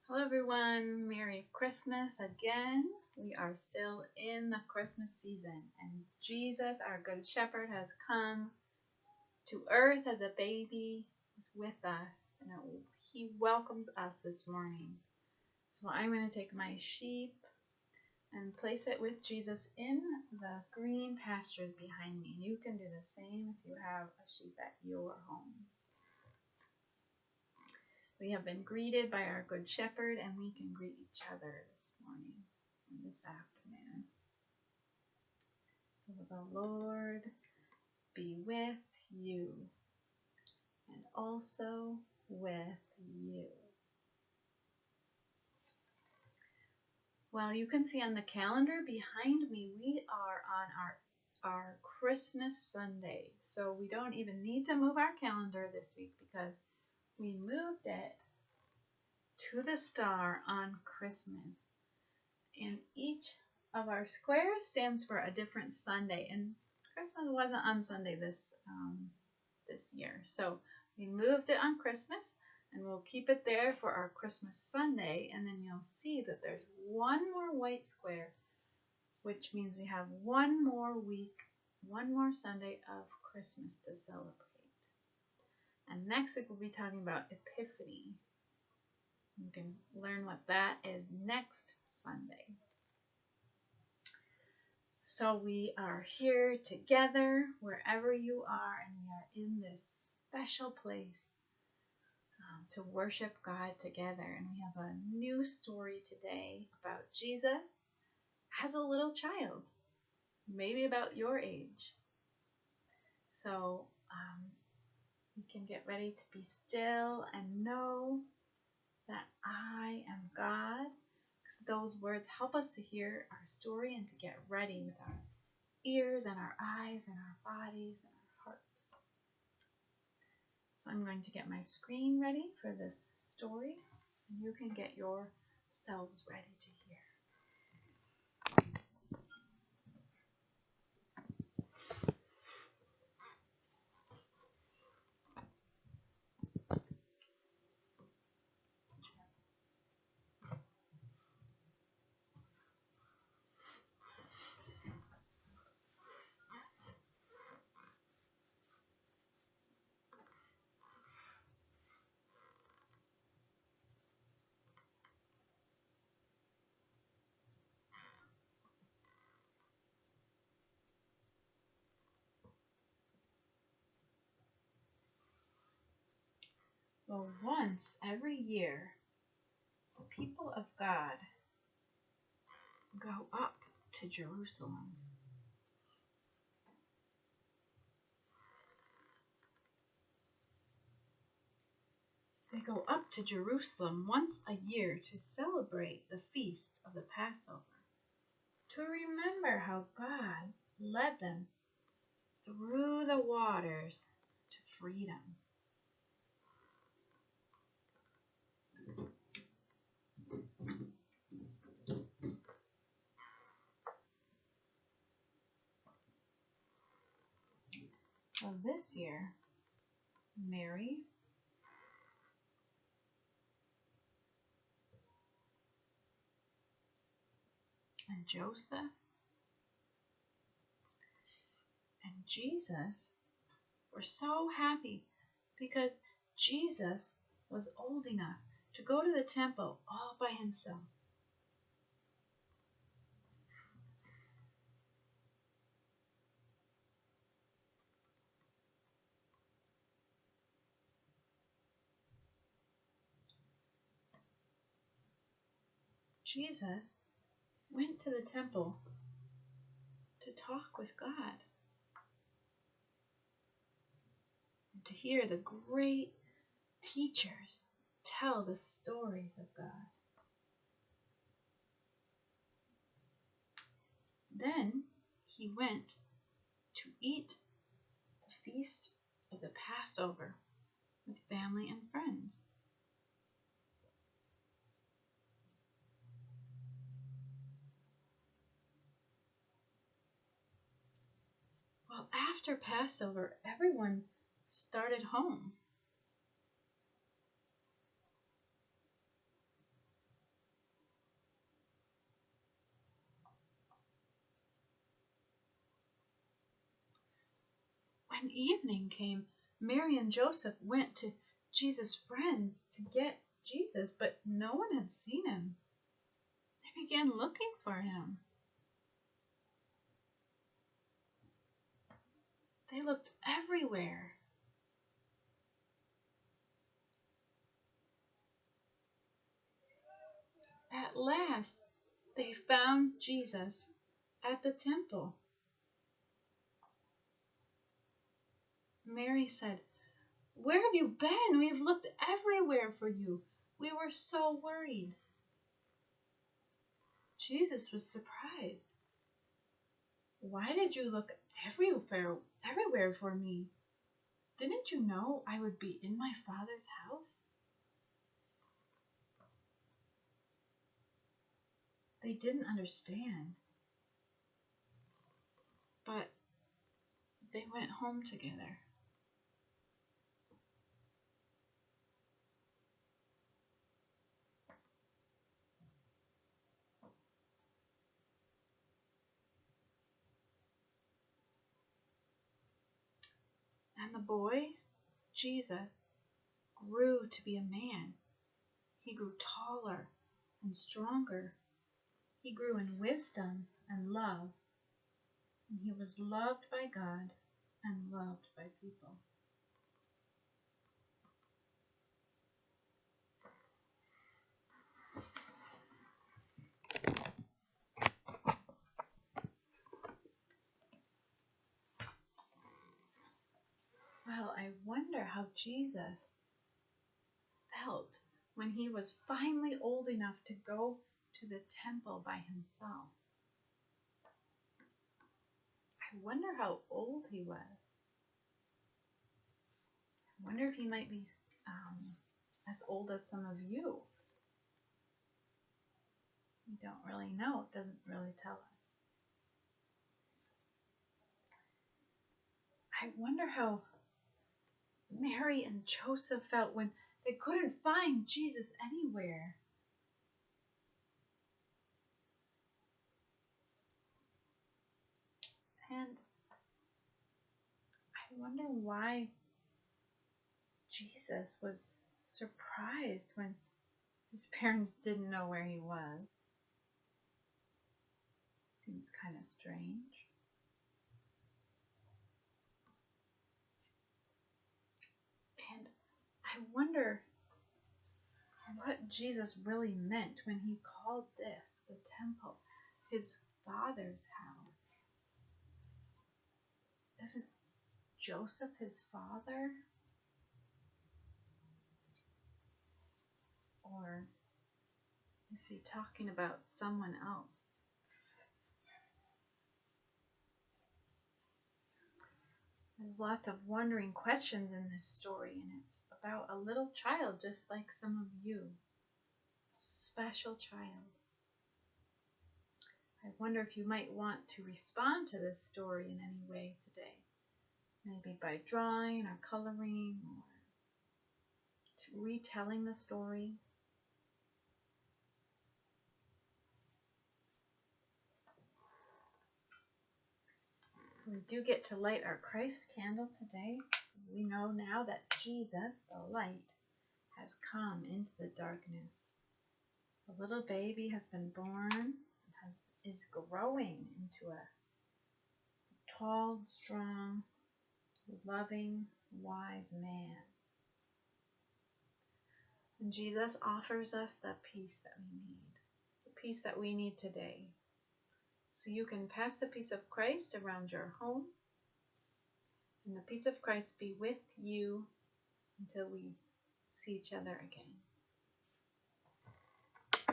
Hello, everyone. Merry Christmas again. We are still in the Christmas season, and Jesus, our Good Shepherd, has come to earth as a baby with us, and he welcomes us this morning. So I'm going to take my sheep and place it with Jesus in the green pastures behind me. You can do the same if you have a sheep at your home. We have been greeted by our Good Shepherd, and we can greet each other this morning and this afternoon. So the Lord be with you and also with you. Well, you can see on the calendar behind me, we are on our Christmas Sunday. So we don't even need to move our calendar this week because we moved it to the star on Christmas. And each of our squares stands for a different Sunday, and Christmas wasn't on Sunday this year, so we moved it on Christmas, and we'll keep it there for our Christmas Sunday. And then you'll see that there's one more white square, which means we have one more week, one more Sunday of Christmas to celebrate. And next week we'll be talking about Epiphany. You can learn what that is next Sunday. So we are here together wherever you are, and we are in this special place to worship God together. And we have a new story today about Jesus as a little child, maybe about your age. So you can get ready to be still and know that I am God. Those words help us to hear our story and to get ready with our ears and our eyes and our bodies and our hearts. So I'm going to get my screen ready for this story, and you can get yourselves ready to hear. Well, once every year, the people of God go up to Jerusalem. They go up to Jerusalem once a year to celebrate the feast of the Passover, to remember how God led them through the waters to freedom. Well, this year, Mary and Joseph and Jesus were so happy because Jesus was old enough to go to the temple all by himself. Jesus went to the temple to talk with God and to hear the great teachers tell the stories of God. Then he went to eat the feast of the Passover with family and friends. Well, after Passover, everyone started home. When evening came, Mary and Joseph went to Jesus' friends to get Jesus, but no one had seen him. They began looking for him. They looked everywhere. At last, they found Jesus at the temple. Mary said, "Where have you been? We have looked everywhere for you. We were so worried." Jesus was surprised. "Why did you look everywhere for me? Didn't you know I would be in my Father's house?" They didn't understand, but they went home together. And the boy, Jesus, grew to be a man. He grew taller and stronger. He grew in wisdom and love. And he was loved by God and loved by people. Well, I wonder how Jesus felt when he was finally old enough to go to the temple by himself. I wonder how old he was. I wonder if he might be as old as some of you. We don't really know. It doesn't really tell us. I wonder how Mary and Joseph felt when they couldn't find Jesus anywhere. And I wonder why Jesus was surprised when his parents didn't know where he was. Seems kind of strange. And I wonder what Jesus really meant when he called this the temple, his Father's house. Isn't Joseph his father? Or is he talking about someone else? There's lots of wondering questions in this story, and it's about a little child just like some of you. A special child. I wonder if you might want to respond to this story in any way today. Maybe by drawing or coloring or retelling the story. We do get to light our Christ candle today. We know now that Jesus, the light, has come into the darkness. The little baby has been born and is growing into a tall, strong, loving, wise man. And Jesus offers us the peace that we need, the peace that we need today. So you can pass the peace of Christ around your home, and the peace of Christ be with you until we see each other again.